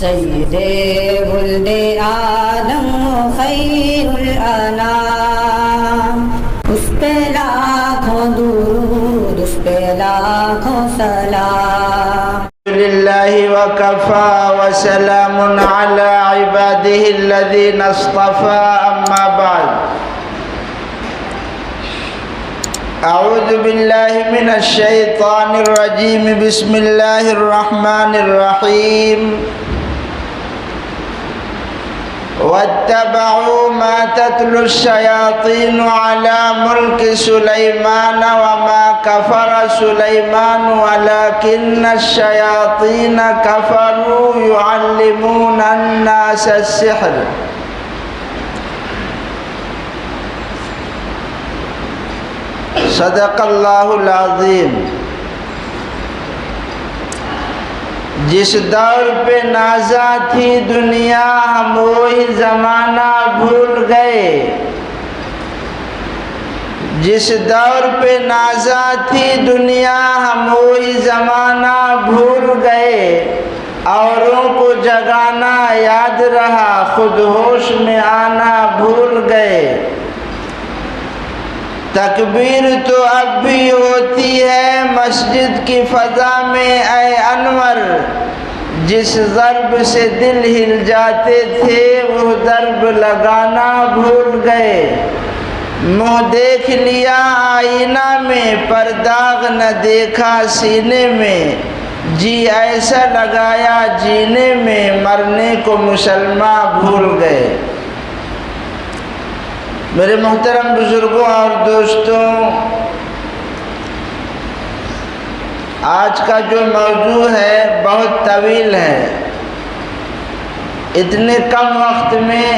سید ولد آدم خیر الانام، اس پہ لاکھوں درود، اس پہ لاکھوں سلام۔ للہ وکفا وسلام علی عباده الذین اصطفى، اما بعد، اعوذ باللہ من الشیطان الرجیم، بسم اللہ الرحمن الرحیم۔ واتبعوا ما تتلو الشياطين على ملك سليمان وما كفر سليمان ولكن الشياطين كفروا يعلمون الناس السحر۔ صدق اللہ العظیم۔ جس دور پہ نازا تھی دنیا، ہم وہی زمانہ بھول گئے۔ جس دور پہ نازا تھی دنیا، ہم وہی زمانہ بھول گئے۔ اوروں کو جگانا یاد رہا، خود ہوش میں آنا بھول گئے۔ تکبیر تو اب بھی ہوتی ہے مسجد کی فضا میں اے انور، جس ضرب سے دل ہل جاتے تھے وہ ضرب لگانا بھول گئے۔ منہ دیکھ لیا آئینہ میں پر داغ نہ دیکھا سینے میں، جی ایسا لگایا جینے میں مرنے کو مسلمان بھول گئے۔ میرے محترم بزرگوں اور دوستوں، آج کا جو موضوع ہے بہت طویل ہے۔ اتنے کم وقت میں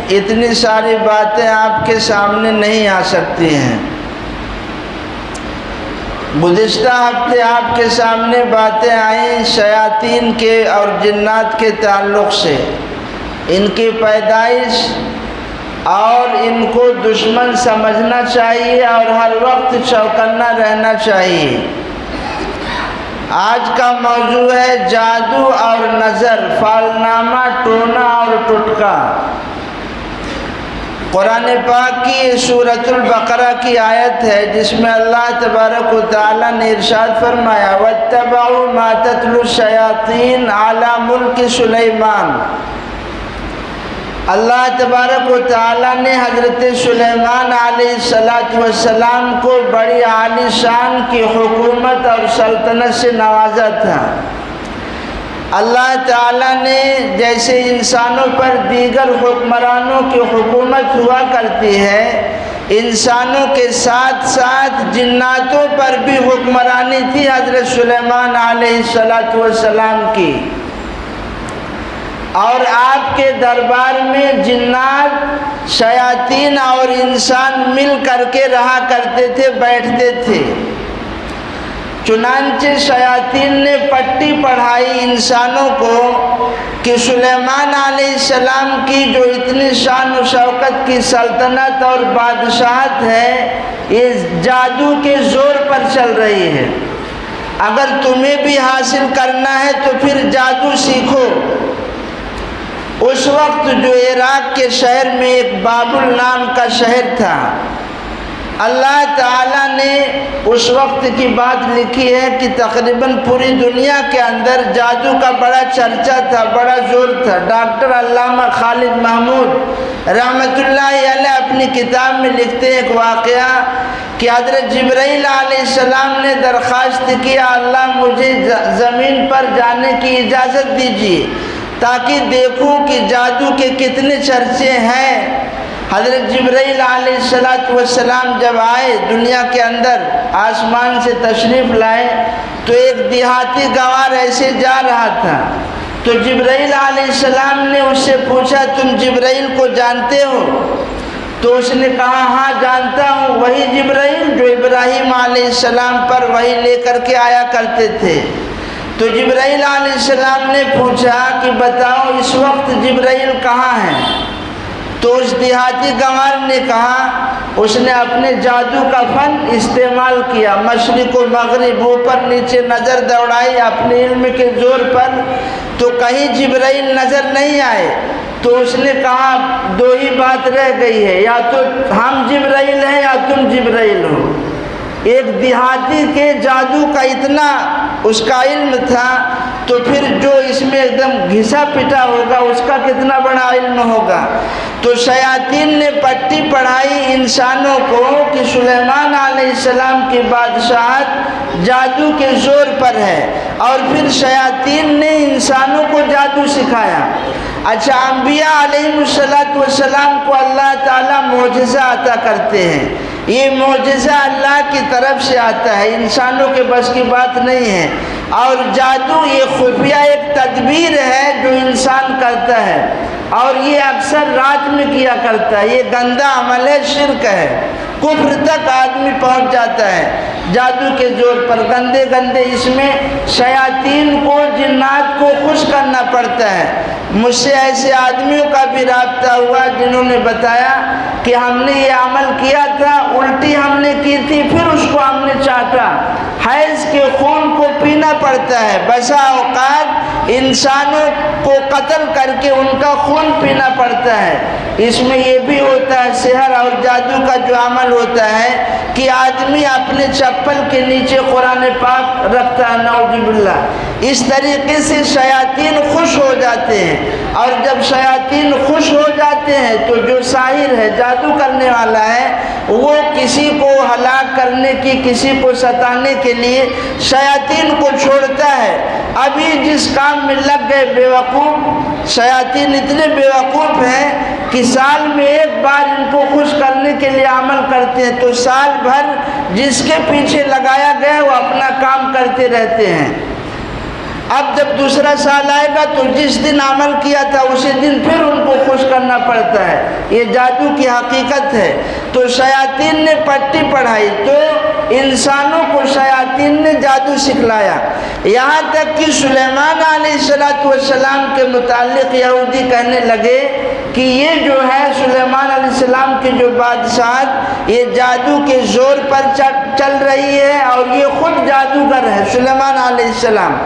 اتنی ساری باتیں آپ کے سامنے نہیں آ سکتی ہیں۔ گزشتہ ہفتے آپ کے سامنے باتیں آئیں شیاطین کے اور جنات کے تعلق سے، ان کی پیدائش اور ان کو دشمن سمجھنا چاہیے اور ہر وقت چوکنا رہنا چاہیے۔ آج کا موضوع ہے جادو اور نظر، فالنامہ، ٹونا اور ٹٹکا۔ قرآن پاک کی سورۃ البقرہ کی آیت ہے جس میں اللہ تبارک و تعالیٰ نے ارشاد فرمایا وَاتَّبَعُوا مَا تَتْلُو الشَّيَاطِينُ عَلَى مُلْكِ سُلَيْمَانَ۔ اللہ تبارک و تعالیٰ نے حضرت سلیمان علیہ السلام کو بڑی عالی شان کی حکومت اور سلطنت سے نوازا تھا۔ اللہ تعالیٰ نے جیسے انسانوں پر دیگر حکمرانوں کی حکومت ہوا کرتی ہے، انسانوں کے ساتھ ساتھ جناتوں پر بھی حکمرانی تھی حضرت سلیمان علیہ السلام کی۔ اور آپ کے دربار میں جنات، شیاطین اور انسان مل کر کے رہا کرتے تھے، بیٹھتے تھے۔ چنانچہ شیاطین نے پٹی پڑھائی انسانوں کو کہ سلیمان علیہ السلام کی جو اتنی شان و شوکت کی سلطنت اور بادشاہت ہے، یہ جادو کے زور پر چل رہی ہے۔ اگر تمہیں بھی حاصل کرنا ہے تو پھر جادو سیکھو۔ اس وقت جو عراق کے شہر میں ایک بابل نام کا شہر تھا، اللہ تعالیٰ نے اس وقت کی بات لکھی ہے کہ تقریباً پوری دنیا کے اندر جادو کا بڑا چرچا تھا، بڑا زور تھا۔ ڈاکٹر علامہ خالد محمود رحمۃ اللہ علیہ اپنی کتاب میں لکھتے ہیں ایک واقعہ کہ حضرت جبرائیل علیہ السلام نے درخواست کیا اللہ مجھے زمین پر جانے کی اجازت دیجیے تاکہ دیکھوں کہ جادو کے کتنے چرچے ہیں۔ حضرت جبرائیل علیہ السلام جب آئے دنیا کے اندر، آسمان سے تشریف لائے تو ایک دیہاتی گوار ایسے جا رہا تھا، تو جبرائیل علیہ السلام نے اس سے پوچھا تم جبرائیل کو جانتے ہو؟ تو اس نے کہا ہاں جانتا ہوں، وہی جبرائیل جو ابراہیم علیہ السلام پر وحی لے کر کے آیا کرتے تھے۔ تو جبرائیل علیہ السلام نے پوچھا کہ بتاؤ اس وقت جبرائیل کہاں ہے؟ تو اس دیہاتی گنوار نے کہا اس نے اپنے جادو کا فن استعمال کیا، مشرق و مغرب اوپر نیچے نظر دوڑائی اپنے علم کے زور پر، تو کہیں جبرائیل نظر نہیں آئے۔ تو اس نے کہا دو ہی بات رہ گئی ہے، یا تو ہم جبرائیل ہیں یا تم جبرائیل ہو۔ ایک دیہاتی کے جادو کا اتنا اس کا علم تھا، تو پھر جو اس میں ایک دم گھسا پٹا ہوگا اس کا کتنا بڑا علم ہوگا۔ تو شیاطین نے پٹی پڑھائی انسانوں کو کہ سلیمان علیہ السلام کی بادشاہت جادو کے زور پر ہے، اور پھر شیاطین نے انسانوں کو جادو سکھایا۔ اچھا، انبیاء علیہ السلام کو اللہ تعالیٰ معجزہ عطا کرتے ہیں، یہ معجزہ اللہ کی طرف سے آتا ہے، انسانوں کے بس کی بات نہیں ہے۔ اور جادو یہ خفیہ ایک تدبیر ہے جو انسان کرتا ہے، اور یہ اکثر رات میں کیا کرتا ہے، یہ گندا عمل ہے، شرک ہے، کفر تک آدمی پہنچ جاتا ہے جادو کے زور پر۔ گندے گندے اس میں شیاطین کو، جنات کو خوش کرنا پڑتا ہے۔ مجھ سے ایسے آدمیوں کا بھی رابطہ ہوا جنہوں نے بتایا کہ ہم نے یہ عمل کیا تھا، الٹی ہم نے کی تھی، پھر اس کو ہم نے چاٹا۔ حیض کے خون کو پینا پڑتا ہے، بسا اوقات انسانوں کو قتل کر کے ان کا خون پینا پڑتا ہے۔ اس میں یہ بھی ہوتا ہے، سحر اور جادو کا جو عمل ہوتا ہے کہ آدمی اپنے چپل کے نیچے قرآن پاک رکھتا ہے، نعوذ باللہ۔ اس طریقے سے شیاطین خوش ہو جاتے ہیں، اور جب شیاطین خوش ہو جاتے ہیں تو جو ساحر ہے، جادو کرنے والا ہے، وہ کسی کو ہلاک کرنے کی، کسی کو ستانے کے لیے شیاطین کو چھوڑتا ہے۔ ابھی جس کام میں لگ گئے بیوقوف، شیاطین اتنے بیوقوف ہیں کہ سال میں ایک بار ان کو خوش کرنے کے لیے عمل کرتے ہیں، تو سال بھر جس کے پیچھے لگایا گیا وہ اپنا کام کرتے رہتے ہیں۔ اب جب دوسرا سال آئے گا تو جس دن عمل کیا تھا اسی دن پھر ان کو خوش کرنا پڑتا ہے، یہ جادو کی حقیقت ہے۔ تو شیاطین نے پٹی پڑھائی، تو انسانوں کو شیاطین نے جادو سکھلایا، یہاں تک کہ سلیمان علیہ السلام کے متعلق یہودی کہنے لگے کہ یہ جو ہے سلیمان علیہ السلام کی جو بادشاہت یہ جادو کے زور پر چل رہی ہے، اور یہ خود جادوگر ہے سلیمان علیہ السلام۔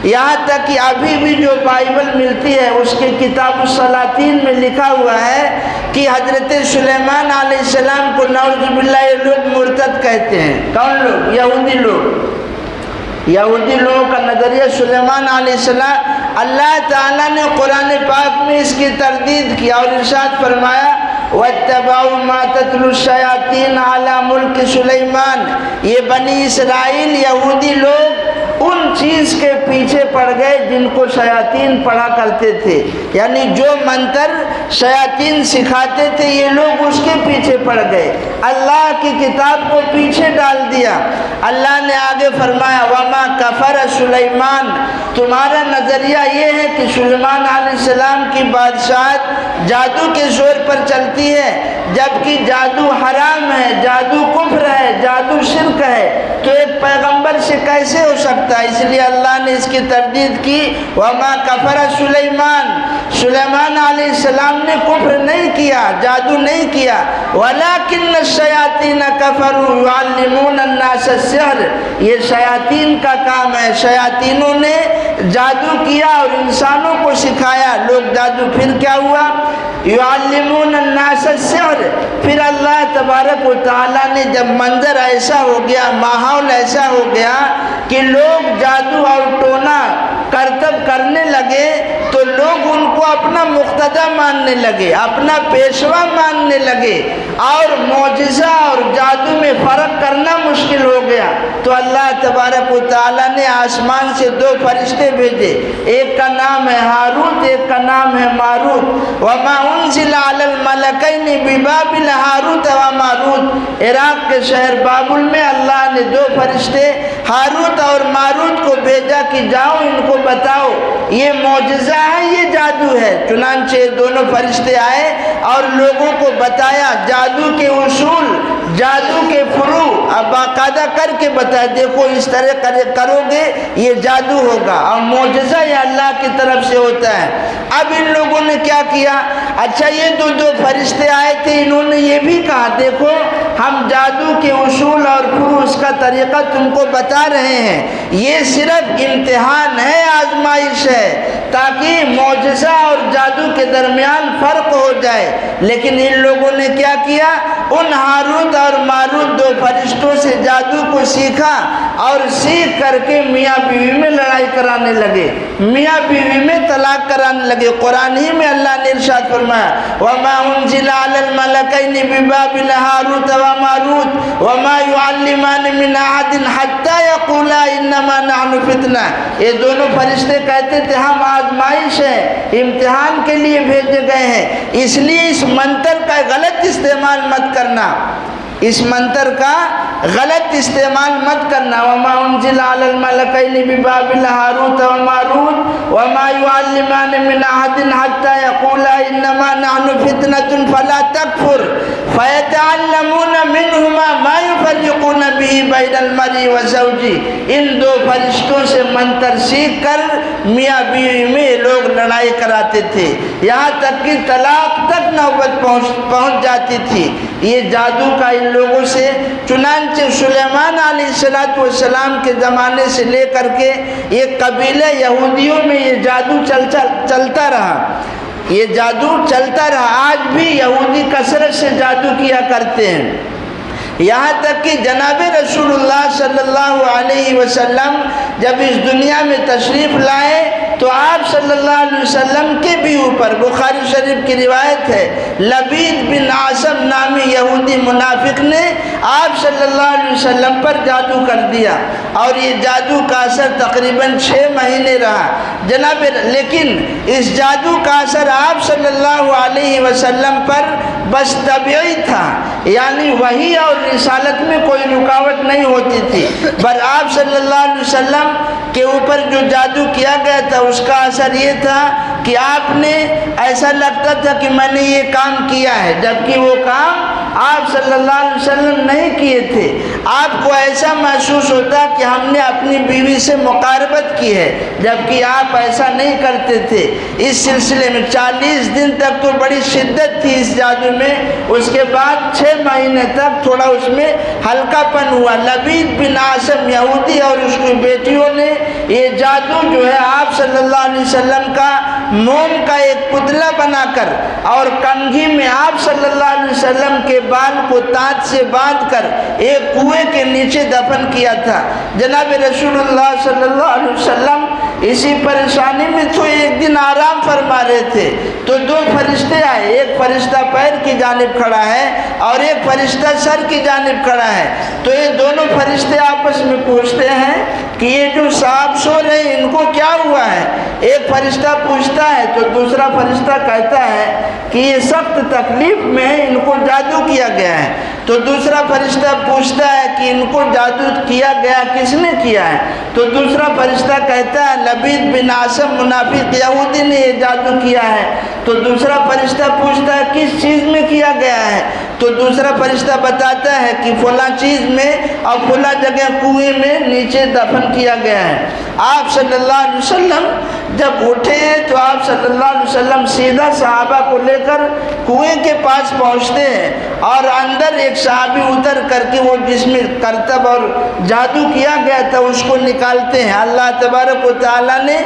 یہاں تک کہ ابھی بھی جو بائبل ملتی ہے اس کے کتاب السلاطین میں لکھا ہوا ہے کہ حضرت سلیمان علیہ السلام کو نعوذ باللہ یہ لوگ مرتد کہتے ہیں۔ کون لوگ؟ یہودی لوگ۔ یہودی لوگوں کا نظریہ سلیمان علیہ السلام، اللہ تعالیٰ نے قرآن پاک میں اس کی تردید کی اور ارشاد فرمایا وَاتَّبَعُوا مَا تَتْلُو الشَّيَاطِينُ عَلَى مُلْكِ سُلَيْمَانَ۔ یہ بنی اسرائیل یہودی لوگ ان چیز کے پیچھے پڑ گئے جن کو شیاطین پڑھا کرتے تھے، یعنی جو منتر شیاطین سکھاتے تھے یہ لوگ اس کے پیچھے پڑ گئے، اللہ کی کتاب کو پیچھے ڈال دیا۔ اللہ نے آگے فرمایا وَمَا كَفَرَ سُلَيْمَانَ، تمہارا نظریہ یہ ہے کہ سلیمان علیہ السلام کی بادشاہت جادو کے زور پر چلتی ہے، جبکہ جادو حرام ہے، جادو کفر ہے، جادو شرک ہے، تو ایک پیغمبر سے کیسے ہو سکتا ہے؟ اس لیے اللہ نے اس کی تردید کی وَمَا كَفَرَ سُلَيْمَانَ، سلیمان علیہ السلام نے کفر نہیں کیا، جادو نہیں کیا، وَلَكِنَّ الشَّيَاطِينَ كَفَرُوا يُعَلِّمُونَ النَّاسَ السِّحْرَ، یہ شیاطین کا کام ہے، شیاطینوں نے جادو کیا اور انسانوں کو سکھایا۔ لوگ جادو پھر کیا ہوا؟ یعلمون الناس السحر۔ پھر اللہ تبارک و تعالیٰ نے جب منظر ایسا ہو گیا، ماحول ایسا ہو گیا کہ لوگ جادو اور ٹونا کرتب کرنے لگے تو لوگ ان کو اپنا مقتدی ماننے لگے، اپنا پیشوا ماننے لگے، اور معجزہ اور جادو میں فرق کرنا مشکل ہو گیا۔ تو اللہ تبارک و تعالیٰ نے آسمان سے دو فرشتے بھیجے، ایک کا نام ہے ہاروت، ایک کا نام ہے ماروت۔ وما انزل علی الملکین ببابل ہاروت و ماروت، عراق کے شہر بابل میں اللہ نے دو فرشتے ہاروت اور ماروت کو بھیجا کہ جاؤ ان کو بتاؤ یہ معجزہ ہے، یہ جادو ہے۔ چنانچہ دونوں فرشتے آئے اور لوگوں کو بتایا جادو کے اصول، جادو کے فرو اب باقاعدہ کر کے بتایا، دیکھو اس طرح کرو گے یہ جادو ہوگا، اور معجزہ یہ اللہ کی طرف سے ہوتا ہے۔ اب ان لوگوں نے کیا کیا، اچھا یہ دو فرشتے آئے تھے، انہوں نے یہ بھی کہا دیکھو ہم جادو کے اصول اور فروع کا طریقہ تم کو بتا رہے ہیں، یہ صرف امتحان ہے، آزمائش ہے، تاکہ معجزہ اور جادو کے درمیان فرق ہو جائے۔ لیکن ان لوگوں نے کیا کیا، ان ہاروت اور ماروت دو فرشتوں سے جادو کو سیکھا، اور سیکھ کر کے میاں بیوی میں لڑائی کرانے لگے، میاں بیوی میں طلاق کرانے لگے۔ قرآن ہی میں اللہ نے ارشاد فرمایا وَمَا أُنزِلَ عَلَى الْمَلَكَيْنِ بِبَابِلَ هَارُوتَ وَمَارُوتَ وَمَا يُعَلِّمَانِ مِنْ أَحَدٍ حَتَّى يَقُولَا إِنَّمَا نَحْنُ فِتْنَةٌ، یہ دونوں فرشتے کہتے تھے ہم آزمائش ہیں، امتحان کے لیے بھیجے گئے ہیں، اس لیے اس منتر کا غلط استعمال مت کرنا، اس منتر کا غلط استعمال مت کرنا۔ وَمَا أُنزِلَ عَلَى الْمَلَكَيْنِ بِبَابِلَ هَارُوتَ وَمَارُوتَ وَمَا يُعَلِّمَانِ مِنْ أَحَدٍ حَتَّى يَقُولَا إِنَّمَا نَحْنُ فِتْنَةٌ فَلَا تَكْفُرْ فَيَتَعَلَّمُونَ مِنْهُمَا مَا يُفَرِّقُونَ بِهِ بَيْنَ الْمَرْءِ وَزَوْجِهِ، ان دو فرشتوں سے منتر سیکھ کر میاں بیوی میں لوگ لڑائی کراتے تھے، یہاں تک کہ طلاق تک نوبت پہنچ جاتی تھی۔ یہ جادو کا ان لوگوں سے، چنانچہ سلیمان علیہ السلام کے زمانے سے لے کر کے یہ قبیلہ یہودیوں میں یہ جادو چلتا رہا، یہ جادو چلتا رہا، آج بھی یہودی کثرت سے جادو کیا کرتے ہیں۔ یہاں تک کہ جناب رسول اللہ صلی اللہ علیہ وسلم جب اس دنیا میں تشریف لائے تو آپ صلی اللہ علیہ وسلم کے بھی اوپر، بخاری شریف کی روایت ہے، لبید بن عاصم نامی یہودی منافق نے آپ صلی اللہ علیہ وسلم پر جادو کر دیا، اور یہ جادو کا اثر تقریباً 6 مہینے رہا جناب، لیکن اس جادو کا اثر آپ صلی اللہ علیہ وسلم پر بس طبعی تھا، یعنی وحی اور رسالت میں کوئی رکاوٹ نہیں ہوتی تھی، پر آپ صلی اللہ علیہ وسلم کے اوپر جو جادو کیا گیا تھا اس کا اثر یہ تھا کہ آپ نے ایسا لگتا تھا کہ میں نے یہ کام کیا ہے، جبکہ وہ کام آپ صلی اللہ علیہ وسلم نہیں کیے تھے۔ آپ کو ایسا محسوس ہوتا کہ ہم نے اپنی بیوی سے مقاربت کی ہے، جبکہ آپ ایسا نہیں کرتے تھے۔ اس سلسلے میں 40 دن تک تو بڑی شدت تھی اس جادو میں، اس کے بعد 6 مہینے تک تھوڑا اس میں ہلکا پن ہوا۔ لبید بن عاصم یہودی اور اس کی بیٹیوں نے یہ جادو جو ہے آپ صلی اللہ علیہ وسلم کا موم کا ایک پتلا بنا کر اور کنگھی میں آپ صلی اللہ علیہ وسلم کے بال کو تاج سے باندھ کر ایک کنویں کے نیچے دفن کیا تھا۔ جناب رسول اللہ صلی اللہ علیہ وسلم اسی پریشانی میں تو ایک دن آرام فرما رہے تھے تو 2 فرشتے آئے، ایک فرشتہ پیر کی جانب کھڑا ہے اور ایک فرشتہ سر کی جانب کھڑا ہے، تو یہ دونوں فرشتے آپس میں پوچھتے ہیں کہ یہ جو صاحب سو رہے ہیں ان کو کیا ہوا ہے؟ ایک فرشتہ پوچھتا ہے تو دوسرا فرشتہ کہتا ہے کہ یہ سخت تکلیف میں ہے، ان کو جادو کیا گیا ہے۔ تو دوسرا فرشتہ پوچھتا ہے کہ ان کو جادو کیا گیا کس نے کیا ہے؟ تو دوسرا فرشتہ کہتا ہے لبید بن عاصم منافق یہودی نے یہ جادو کیا ہے۔ تو دوسرا فرشتہ پوچھتا ہے کس چیز میں کیا گیا ہے؟ تو دوسرا فرشتہ بتاتا ہے کہ فلاں چیز میں اور فلاں جگہ کنویں میں نیچے دفن کیا گیا ہے۔ آپ صلی اللہ علیہ وسلم جب اٹھے تو آپ صلی اللہ علیہ وسلم سیدھا صحابہ کو لے کر کنویں کے پاس پہنچتے ہیں اور اندر ایک صحابی اتر کر کے وہ جس میں کرتب اور جادو کیا گیا تھا اس کو نکالتے ہیں۔ اللہ تبارک و تعالیٰ نے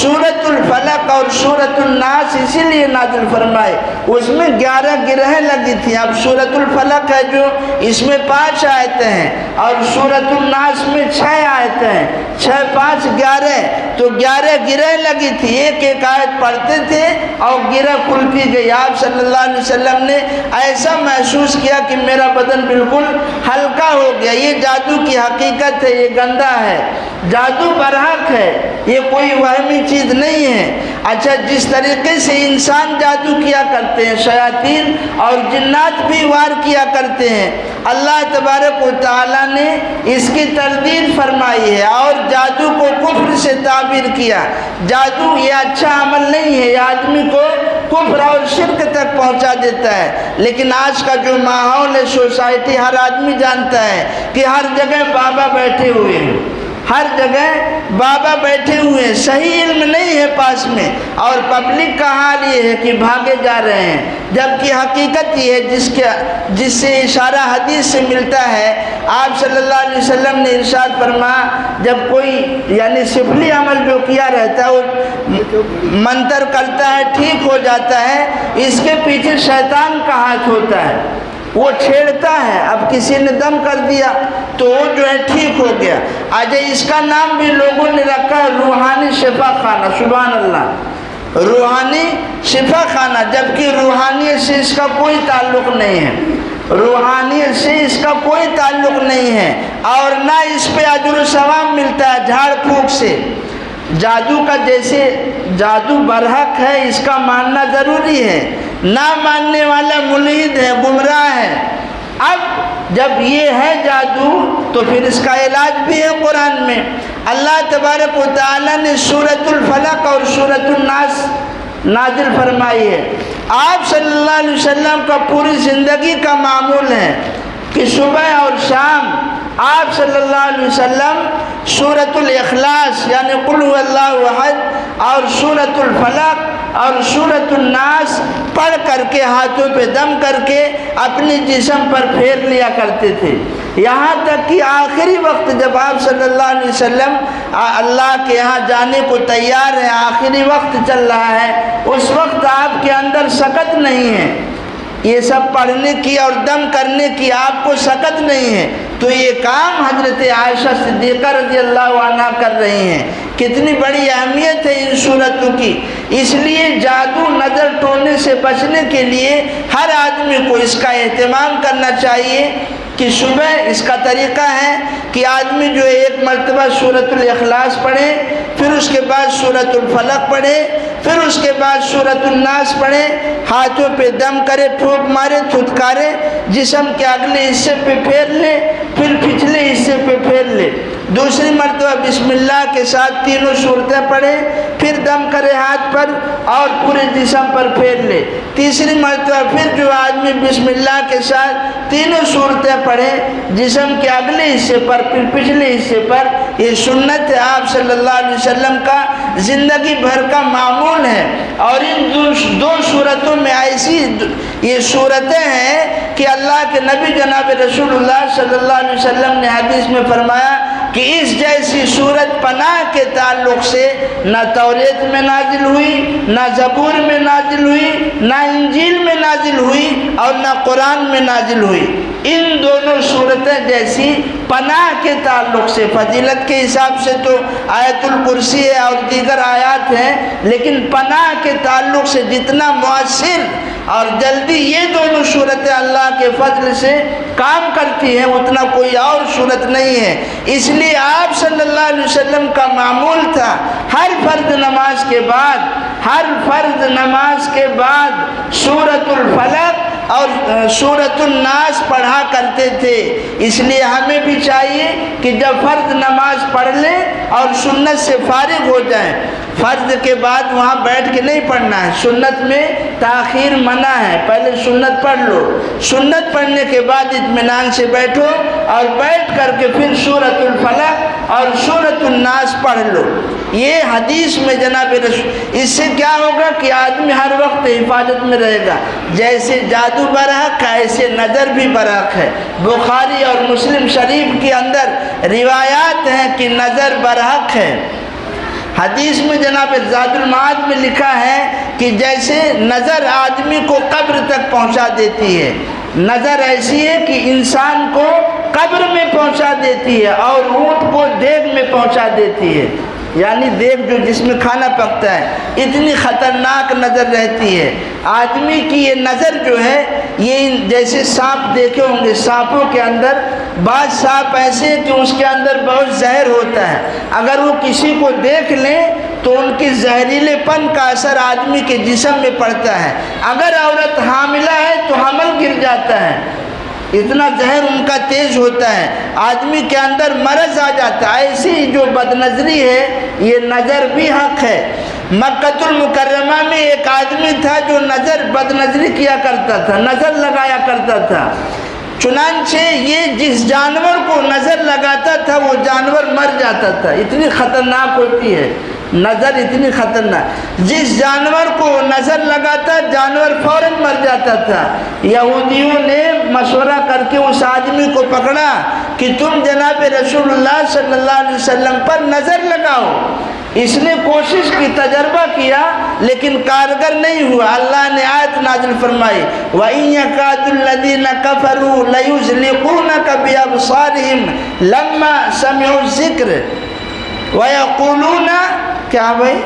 سورۃ الفلق اور سورۃ الناس اسی لیے نازل فرمائے، اس میں 11 گرہیں لگی تھیں۔ اب سورۃ الفلق ہے جو اس میں 5 آیتیں ہیں اور سورۃ الناس میں 6 آیتیں ہیں، 6 5 11، تو 11 گرہیں لگی تھی، ایک ایک آیت پڑھتے تھے اور گرہ کھلتی گئی۔ آپ صلی اللہ علیہ وسلم نے ایسا محسوس کیا کہ میرا بدن بالکل ہلکا ہو گیا۔ یہ جادو کی حقیقت ہے، یہ گندا ہے، جادو برحق ہے، یہ کوئی وہمی چیز نہیں ہے۔ اچھا، جس طریقے سے انسان جادو کیا کرتے ہیں، شیاطین اور جنات بھی وار کیا کرتے ہیں، اللہ تبارک و تعالیٰ نے اس کی تردید فرمائی ہے اور جادو کو کفر سے تعبیر کیا۔ جادو یہ اچھا عمل نہیں ہے، یہ آدمی کو کفر اور شرک تک پہنچا دیتا ہے۔ لیکن آج کا جو ماحول ہے سوسائٹی، ہر آدمی جانتا ہے کہ ہر جگہ بابا بیٹھے ہوئے ہیں، ہر جگہ بابا بیٹھے ہوئے ہیں، صحیح علم نہیں ہے پاس میں، اور پبلک کا حال یہ ہے کہ بھاگے جا رہے ہیں، جبکہ حقیقت یہ ہے جس سے اشارہ حدیث سے ملتا ہے۔ آپ صلی اللہ علیہ وسلم نے ارشاد فرمایا، جب کوئی یعنی سفلی عمل جو کیا رہتا ہے وہ منتر کرتا ہے، ٹھیک ہو جاتا ہے، اس کے پیچھے شیطان کا ہاتھ ہوتا ہے، وہ چھیڑتا ہے۔ اب کسی نے دم کر دیا تو وہ جو ہے ٹھیک ہو گیا۔ آج اس کا نام بھی لوگوں نے رکھا ہے روحانی شفا خانہ، سبحان اللہ، روحانی شفا خانہ، جبکہ روحانیت سے اس کا کوئی تعلق نہیں ہے، روحانیت سے اس کا کوئی تعلق نہیں ہے، اور نہ اس پہ اجر و ثواب ملتا ہے جھاڑ پھونک سے۔ جادو کا جیسے جادو برحق ہے، اس کا ماننا ضروری ہے، نہ ماننے والا ملحد ہے، گمراہ ہے۔ اب جب یہ ہے جادو تو پھر اس کا علاج بھی ہے قرآن میں۔ اللہ تبارک و تعالیٰ نے سورۃ الفلق اور سورۃ الناس نازل فرمائی ہے۔ آپ صلی اللہ علیہ وسلم کا پوری زندگی کا معمول ہے کہ صبح اور شام آپ صلی اللہ علیہ وسلم سورۃ الاخلاص یعنی قل هو اللہ احد اور سورۃ الفلق اور سورۃ الناس پڑھ کر کے ہاتھوں پہ دم کر کے اپنے جسم پر پھیر لیا کرتے تھے، یہاں تک کہ آخری وقت جب آپ صلی اللہ علیہ وسلم اللہ کے یہاں جانے کو تیار ہیں، آخری وقت چل رہا ہے، اس وقت آپ کے اندر سکت نہیں ہے، یہ سب پڑھنے کی اور دم کرنے کی آپ کو سکت نہیں ہے، تو یہ کام حضرت عائشہ صدیقہ رضی اللہ عنہا کر رہی ہیں۔ کتنی بڑی اہمیت ہے ان صورتوں کی، اس لیے جادو نظر ٹونے سے بچنے کے لیے ہر آدمی کو اس کا اہتمام کرنا چاہیے کہ صبح اس کا طریقہ ہے کہ آدمی جو ایک مرتبہ سورۃ الاخلاص پڑھے، پھر اس کے بعد سورۃ الفلق پڑھے، پھر اس کے بعد سورۃ الناس پڑھے، ہاتھوں پہ دم کرے، پھونک مارے، تھتکارے، جسم کے اگلے حصے پہ پھیر لے، پھر پچھلے حصے پہ پھیر لے، دوسری مرتبہ بسم اللہ کے ساتھ تینوں صورتیں پڑھے، پھر دم کرے ہاتھ پر اور پورے جسم پر پھیر لے، تیسری مرتبہ پھر جو آدمی بسم اللہ کے ساتھ تینوں صورتیں پڑھے جسم کے اگلے حصے پر پھر پچھلے حصے پر، یہ سنت ہے آپ صلی اللہ علیہ وسلم کا زندگی بھر کا معمول ہے۔ اور ان دو صورتوں میں ایسی یہ صورتیں ہیں کہ اللہ کے نبی جناب رسول اللہ صلی اللہ علیہ وسلم نے حدیث میں فرمایا کہ اس جیسی صورت پناہ کے تعلق سے نہ توریت میں نازل ہوئی، نہ زبور میں نازل ہوئی، نہ انجیل میں نازل ہوئی اور نہ قرآن میں نازل ہوئی۔ ان دونوں صورتیں جیسی پناہ کے تعلق سے، فضیلت کے حساب سے تو آیت الکرسی ہے اور دیگر آیات ہیں، لیکن پناہ کے تعلق سے جتنا مؤثر اور جلدی یہ دونوں صورتیں اللہ کے فضل سے کام کرتی ہیں اتنا کوئی اور صورت نہیں ہے۔ اس لیے آپ صلی اللہ علیہ وسلم کا معمول تھا ہر فرض نماز کے بعد سورۃ الفلق اور سورۃ الناس پڑھا کرتے تھے۔ اس لیے ہمیں بھی چاہیے کہ جب فرض نماز پڑھ لیں اور سنت سے فارغ ہو جائیں، فرض کے بعد وہاں بیٹھ کے نہیں پڑھنا ہے، سنت میں تاخیر منع ہے، پہلے سنت پڑھ لو، سنت پڑھنے کے بعد اطمینان سے بیٹھو اور بیٹھ کر کے پھر سورۃ الفلق اور سورۃ الناس پڑھ لو۔ یہ حدیث میں جناب رسول، اس سے کیا ہوگا کہ آدمی ہر وقت حفاظت میں رہے گا، جیسے جادو برحق ہے ایسے نظر بھی برحق ہے۔ بخاری اور مسلم شریف کے اندر روایات ہیں کہ نظر برحق ہے۔ حدیث میں جناب زاد المعاد میں لکھا ہے کہ جیسے نظر آدمی کو قبر تک پہنچا دیتی ہے، نظر ایسی ہے کہ انسان کو قبر میں پہنچا دیتی ہے اور اونٹ کو دیگ میں پہنچا دیتی ہے، یعنی دیگ جو جس میں کھانا پکتا ہے، اتنی خطرناک نظر رہتی ہے۔ آدمی کی یہ نظر جو ہے، یہ جیسے سانپ دیکھے ہوں گے، سانپوں کے اندر بعض سانپ ایسے ہیں کہ اس کے اندر بہت زہر ہوتا ہے، اگر وہ کسی کو دیکھ لیں تو ان کی زہریلے پن کا اثر آدمی کے جسم میں پڑتا ہے، اگر عورت حاملہ ہے تو حمل گر جاتا ہے، اتنا زہر ان کا تیز ہوتا ہے، آدمی کے اندر مرض آ جاتا ہے۔ ایسی جو بدنظری ہے یہ نظر بھی حق ہے۔ مکہ المکرمہ میں ایک آدمی آدمی تھا جو نظر بد نظری کیا کرتا تھا، نظر لگایا کرتا تھا، چنانچہ یہ جس جانور کو نظر لگاتا تھا وہ جانور مر جاتا تھا، اتنی خطرناک ہوتی ہے نظر، اتنی خطرناک، جس جانور کو نظر لگاتا جانور فوراً مر جاتا تھا۔ یہودیوں نے مشورہ کر کے اس آدمی کو پکڑا کہ تم جناب رسول اللہ صلی اللہ علیہ وسلم پر نظر لگاؤ۔ اس نے کوشش کی، تجربہ کیا، لیکن کارگر نہیں ہوا۔ اللہ نے آیت نازل فرمائی وَإِن يَكَادُ الَّذِينَ كَفَرُوا لَيُزْلِقُونَكَ بِأَبْصَارِهِمْ لَمَّا سَمِعُوا الذِّكْرَ وَيَقُولُونَ کیا بھائی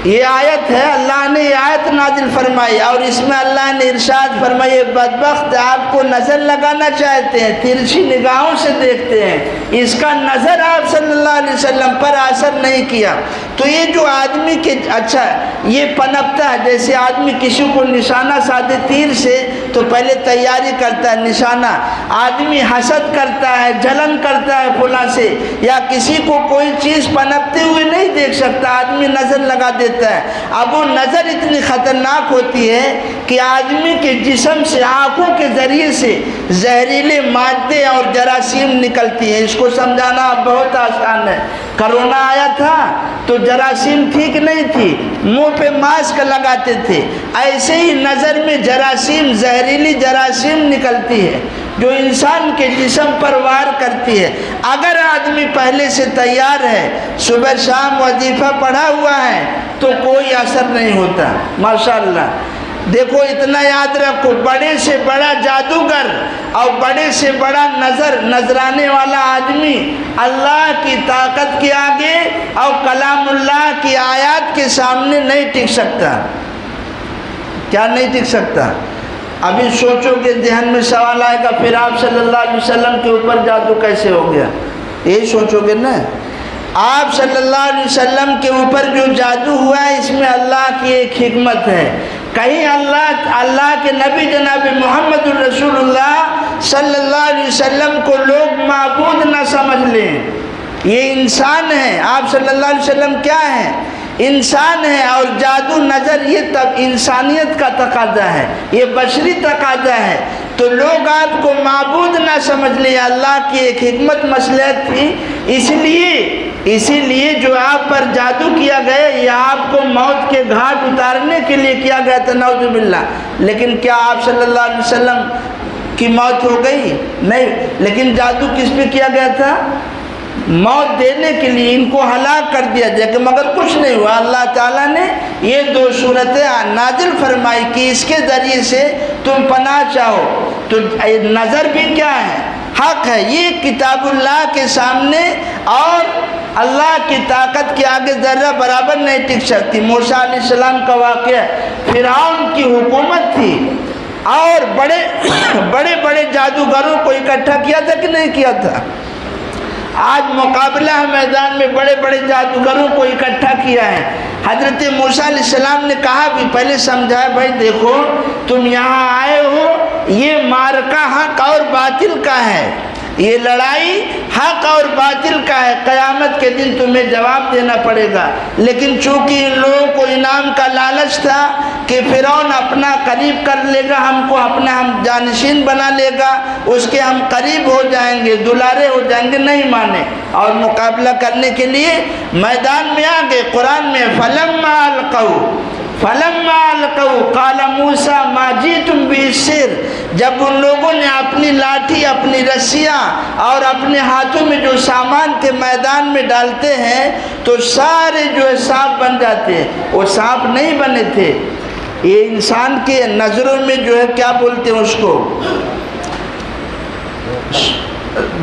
یہ آیت ہے، اللہ نے یہ آیت نازل فرمائی اور اس میں اللہ نے ارشاد فرمائی یہ بدبخت آپ کو نظر لگانا چاہتے ہیں، ترچھی نگاہوں سے دیکھتے ہیں، اس کا نظر آپ صلی اللہ علیہ وسلم پر اثر نہیں کیا۔ تو یہ جو آدمی کے اچھا یہ پنپتا ہے، جیسے آدمی کسی کو نشانہ سادے تیر سے تو پہلے تیاری کرتا ہے نشانہ، آدمی حسد کرتا ہے، جلن کرتا ہے فلاں سے، یا کسی کو کوئی چیز پنپتے ہوئے نہیں دیکھ سکتا، آدمی نظر لگا دیتا ہے۔ اب وہ نظر اتنی خطرناک ہوتی ہے کہ آدمی کے جسم سے آنکھوں کے ذریعے سے زہریلے مادے اور جراثیم نکلتی ہیں۔ اس کو سمجھانا بہت آسان ہے۔ کرونا آیا تھا تو جراثیم ٹھیک نہیں تھی، منہ پہ ماسک لگاتے تھے، ایسے ہی نظر میں جراثیم، زہریلی جراثیم نکلتی ہے جو انسان کے جسم پر وار کرتی ہے۔ اگر آدمی پہلے سے تیار ہے، صبح شام وظیفہ پڑھا ہوا ہے تو کوئی اثر نہیں ہوتا۔ ماشاءاللہ دیکھو اتنا یاد رکھو، بڑے سے بڑا جادوگر اور بڑے سے بڑا نذرانے والا آدمی اللہ کی طاقت کے آگے اور کلام اللہ کی آیات کے سامنے نہیں ٹک سکتا۔ کیا نہیں ٹک سکتا؟ ابھی سوچو کہ ذہن میں سوال آئے گا پھر آپ صلی اللہ علیہ وسلم کے اوپر جادو کیسے ہو گیا؟ یہی سوچو گے نا۔ آپ صلی اللہ علیہ وسلم کے اوپر جو جادو ہوا ہے اس میں اللہ کی ایک حکمت ہے۔ کہیں اللہ کے نبی جناب محمد الرسول اللہ صلی اللہ علیہ وسلم کو لوگ معبود نہ سمجھ لیں، یہ انسان ہے۔ آپ صلی اللہ علیہ وسلم کیا ہیں؟ انسان ہے، اور جادو نظر یہ تب انسانیت کا تقاضا ہے، یہ بشری تقاضا ہے۔ تو لوگ آپ کو معبود نہ سمجھ لیں، اللہ کی ایک حکمت مصلحت تھی، اسی لیے جو آپ پر جادو کیا گیا یہ آپ کو موت کے گھاٹ اتارنے کے لیے کیا گیا تھا، نعوذ باللہ۔ لیکن کیا آپ صلی اللہ علیہ وسلم کی موت ہو گئی؟ نہیں، لیکن جادو کس پہ کیا گیا تھا؟ موت دینے کے لیے، ان کو ہلاک کر دیا جائے کہ مگر کچھ نہیں ہوا۔ اللہ تعالیٰ نے یہ دو صورتیں نازل فرمائی کہ اس کے ذریعے سے تم پناہ چاہو۔ تو نظر بھی کیا ہے؟ حق ہے۔ یہ کتاب اللہ کے سامنے اور اللہ کی طاقت کے آگے ذرہ برابر نہیں ٹک سکتی۔ موسیٰ علیہ السلام کا واقعہ، فرعون کی حکومت تھی اور بڑے بڑے جادوگروں کو اکٹھا کیا تھا کہ نہیں کیا تھا؟ آج مقابلہ میدان میں بڑے بڑے جادوگروں کو اکٹھا کیا ہے۔ حضرت موسیٰ علیہ السلام نے کہا بھی، پہلے سمجھایا بھائی دیکھو تم یہاں آئے ہو، یہ معرکہ حق اور باطل کا ہے، یہ لڑائی حق اور باطل کا ہے، قیامت کے دن تمہیں جواب دینا پڑے گا۔ لیکن چونکہ ان لوگوں کو انعام کا لالچ تھا کہ فرعون اپنا قریب کر لے گا، ہم کو اپنا ہم جانشین بنا لے گا، اس کے ہم قریب ہو جائیں گے، دلارے ہو جائیں گے، نہیں مانے اور مقابلہ کرنے کے لیے میدان میں آ گئے۔ قرآن میں فلما القوا قال موسیٰ ما جئتم به السحر، جب ان لوگوں نے اپنی لاٹھی، اپنی رسیاں اور اپنے ہاتھوں میں جو سامان کے میدان میں ڈالتے ہیں تو سارے جو ہے سانپ بن جاتے ہیں، وہ سانپ نہیں بنے تھے۔ یہ انسان کے نظروں میں جو ہے کیا بولتے ہیں اس کو،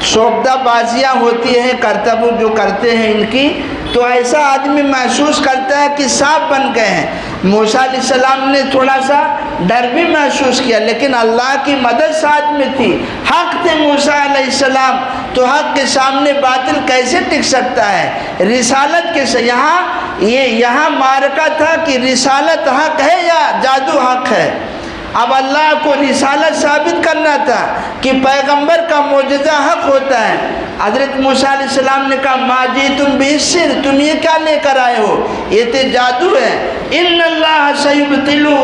شوکدہ بازیاں ہوتی ہیں، کرتب جو کرتے ہیں ان کی، تو ایسا آدمی محسوس کرتا ہے کہ سانپ بن گئے ہیں۔ موسیٰ علیہ السلام نے تھوڑا سا ڈر بھی محسوس کیا، لیکن اللہ کی مدد ساتھ میں تھی، حق تھے موسیٰ علیہ السلام، تو حق کے سامنے باطل کیسے ٹک سکتا ہے؟ رسالت کے سے یہاں معرکہ تھا کہ رسالت حق ہے یا جادو حق ہے۔ اب اللہ کو رسالت ثابت کرنا تھا کہ پیغمبر کا معجزہ حق ہوتا ہے۔ حضرت موسیٰ علیہ السلام نے کہا ما جئتم بالسحر، تم یہ کیا لے کر آئے ہو، یہ تو جادو ہے۔ ان اللہ سیبطلہ،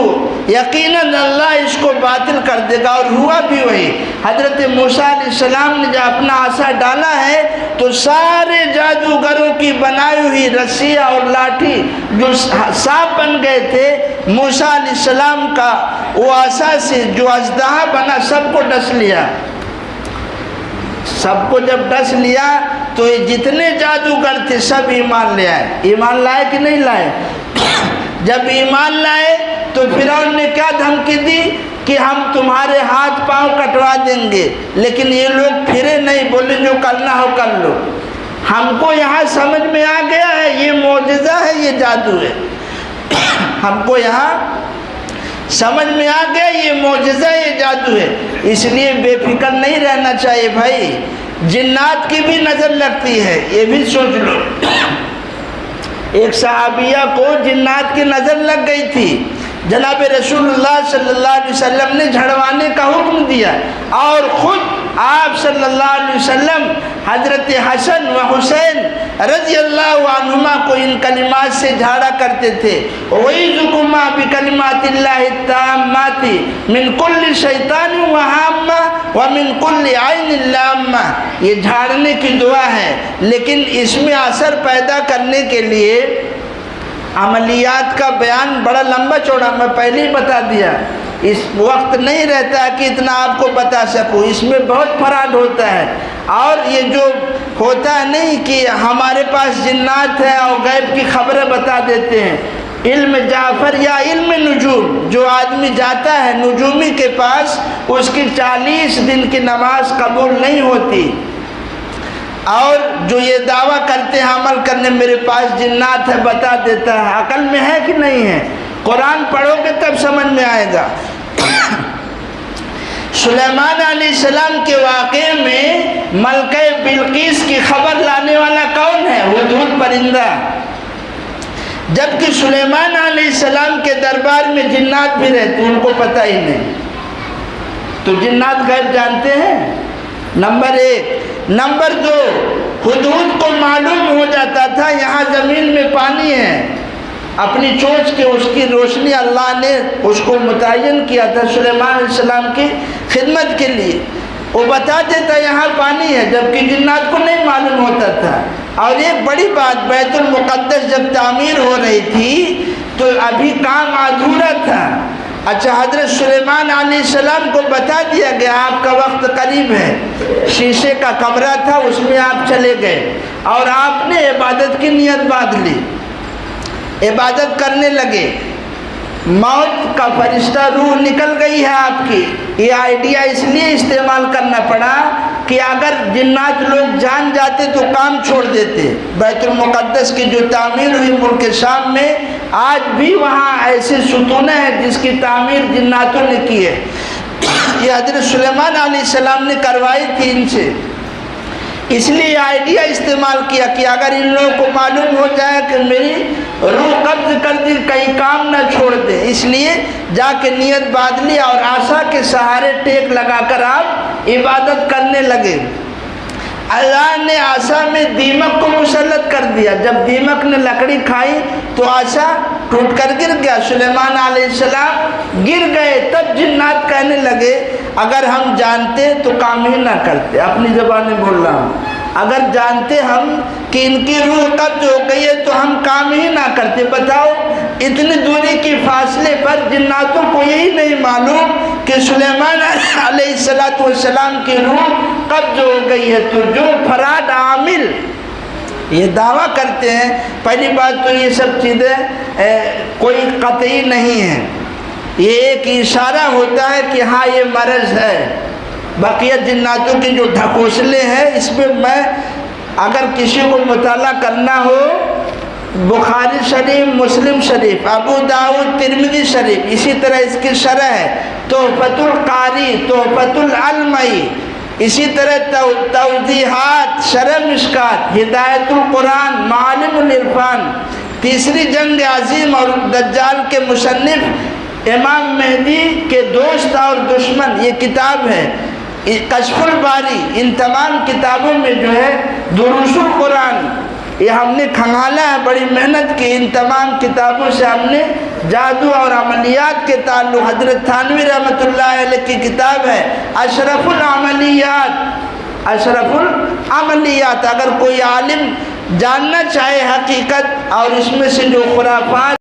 یقیناً اللہ اس کو باطل کر دے گا، اور ہوا بھی وہی۔ حضرت موسیٰ علیہ السلام نے جب اپنا عصا ڈالا ہے تو سارے جادوگروں کی بنائی ہوئی رسیاں اور لاٹھی جو سانپ بن گئے تھے، موسیٰ علیہ السلام کا وہ عصا سے جو اژدہا بنا سب کو ڈس لیا۔ سب کو جب ڈس لیا تو یہ جتنے جادوگر تھے سب ایمان لے آئے۔ ایمان لائے کہ نہیں لائے؟ جب ایمان لائے تو فرعون نے کیا دھمکی دی کہ ہم تمہارے ہاتھ پاؤں کٹوا دیں گے، لیکن یہ لوگ پھرے نہیں، بولے جو کرنا ہو کر لو۔ ہم کو یہاں سمجھ میں آ گیا ہے یہ معجزہ ہے، یہ جادو ہے۔ ہم کو یہاں سمجھ میں آ گیا یہ معجزہ ہے، یہ جادو ہے۔ اس لیے بے فکر نہیں رہنا چاہیے بھائی، جنات کی بھی نظر لگتی ہے، یہ بھی سوچ لو۔ ایک صحابیہ کو جنات کی نظر لگ گئی تھی، جناب رسول اللہ صلی اللہ علیہ وسلم نے جھڑوانے کا حکم دیا، اور خود آپ صلی اللہ علیہ وسلم حضرت حسن و حسین رضی اللہ عنہما کو ان کلمات سے جھاڑا کرتے تھے۔ وَإِذُكُمَا بِكَلِمَاتِ اللَّهِ التَّامَّاتِ مِنْ كُلِّ شَيْطَانٍ وَهَامَّةٍ وَمِنْ كُلِّ عَيْنٍ لَامَّةٍ۔ یہ جھاڑنے کی دعا ہے، لیکن اس میں اثر پیدا کرنے کے لیے عملیات کا بیان بڑا لمبا چوڑا میں پہلے ہی بتا دیا، اس وقت نہیں رہتا کہ اتنا آپ کو بتا سکوں، اس میں بہت فراڈ ہوتا ہے۔ اور یہ جو ہوتا ہے نہیں کہ ہمارے پاس جنات ہے اور غیب کی خبریں بتا دیتے ہیں، علم جعفر یا علم نجوم، جو آدمی جاتا ہے نجومی کے پاس اس کی 40 دن کی نماز قبول نہیں ہوتی۔ اور جو یہ دعویٰ کرتے ہیں عمل کرنے میرے پاس جنات ہے بتا دیتا ہے، عقل میں ہے کہ نہیں ہے؟ قرآن پڑھو گے تب سمجھ میں آئے گا۔ سلیمان علیہ السلام کے واقعے میں ملکہ بلقیس کی خبر لانے والا کون ہے؟ ہدہد پرندہ۔ جبکہ سلیمان علیہ السلام کے دربار میں جنات بھی رہتے، ان کو پتہ ہی نہیں۔ تو جنات غیب جانتے ہیں؟ نمبر 1۔ نمبر 2، ہدہد کو معلوم ہو جاتا تھا یہاں زمین میں پانی ہے، اپنی چونچ کے اس کی روشنی اللہ نے اس کو متعین کیا تھا سلیمان علیہ السلام کی خدمت کے لیے، وہ بتا دیتا یہاں پانی ہے، جبکہ جنات کو نہیں معلوم ہوتا تھا۔ اور ایک بڑی بات، بیت المقدس جب تعمیر ہو رہی تھی تو ابھی کام ادھورا تھا۔ اچھا، حضرت سلیمان علیہ السلام کو بتا دیا گیا آپ کا وقت قریب ہے، شیشے کا کمرہ تھا اس میں آپ چلے گئے اور آپ نے عبادت کی نیت باندھ لی، عبادت کرنے لگے۔ موت کا فرشتہ روح نکل گئی ہے آپ کی۔ یہ آئیڈیا اس لیے استعمال کرنا پڑا کہ اگر جنات لوگ جان جاتے تو کام چھوڑ دیتے۔ بیت المقدس کی جو تعمیر ہوئی ملک شام میں، آج بھی وہاں ایسے ستونیں ہیں جس کی تعمیر جناتوں نے کی ہے۔ یہ حضرت سلیمان علیہ السلام نے کروائی تھی ان سے، اس لیے آئیڈیا استعمال کیا کہ اگر ان لوگوں کو معلوم ہو جائے کہ میری روح قبض کر دی کہیں کام نہ چھوڑ دے، اس لیے جا کے نیت باندھ لی اور عصا کے سہارے ٹیک لگا کر آپ عبادت کرنے لگے۔ اللہ نے عصا میں دیمک کو مسلط کر دیا، جب دیمک نے لکڑی کھائی تو عصا ٹوٹ کر گر گیا، سلیمان علیہ السلام گر گئے۔ تب جنات کہنے لگے اگر ہم جانتے تو کام ہی نہ کرتے، اپنی زبان میں بول رہا ہوں، اگر جانتے ہم کہ ان کی روح قبض ہو گئی ہے تو ہم کام ہی نہ کرتے۔ بتاؤ اتنی دوری کے فاصلے پر جناتوں کو یہی نہیں معلوم کہ سلیمان علیہ السلام کی روح قبض ہو گئی ہے۔ تو جو فراڈ عامل یہ دعویٰ کرتے ہیں، پہلی بات تو یہ سب چیزیں کوئی قطعی نہیں ہیں، یہ ایک اشارہ ہوتا ہے کہ ہاں یہ مرض ہے۔ بقیہ جناتوں کی جو ڈھکوسلے ہیں اس میں میں اگر کسی کو مطالعہ کرنا ہو، بخاری شریف، مسلم شریف، ابو داؤد، ترمذی شریف، اسی طرح اس کی شرح ہے تحفۃ القاری، تحفۃ العلمئی، اسی طرح توضیحات، شرح مشکات، ہدایت القرآن، معالم العرفان، تیسری جنگ عظیم اور دجال کے مصنف امام مہدی کے دوست اور دشمن، یہ کتاب ہے کشف الباری۔ ان تمام کتابوں میں جو ہے دروس القرآن یہ ہم نے کھنگالا ہے، بڑی محنت کی۔ ان تمام کتابوں سے ہم نے جادو اور عملیات کے تعلق، حضرت تھانوی رحمۃ اللہ علیہ کی کتاب ہے اشرف العملیات، اشرف العملیات۔ اگر کوئی عالم جاننا چاہے حقیقت اور اس میں سے جو خرافات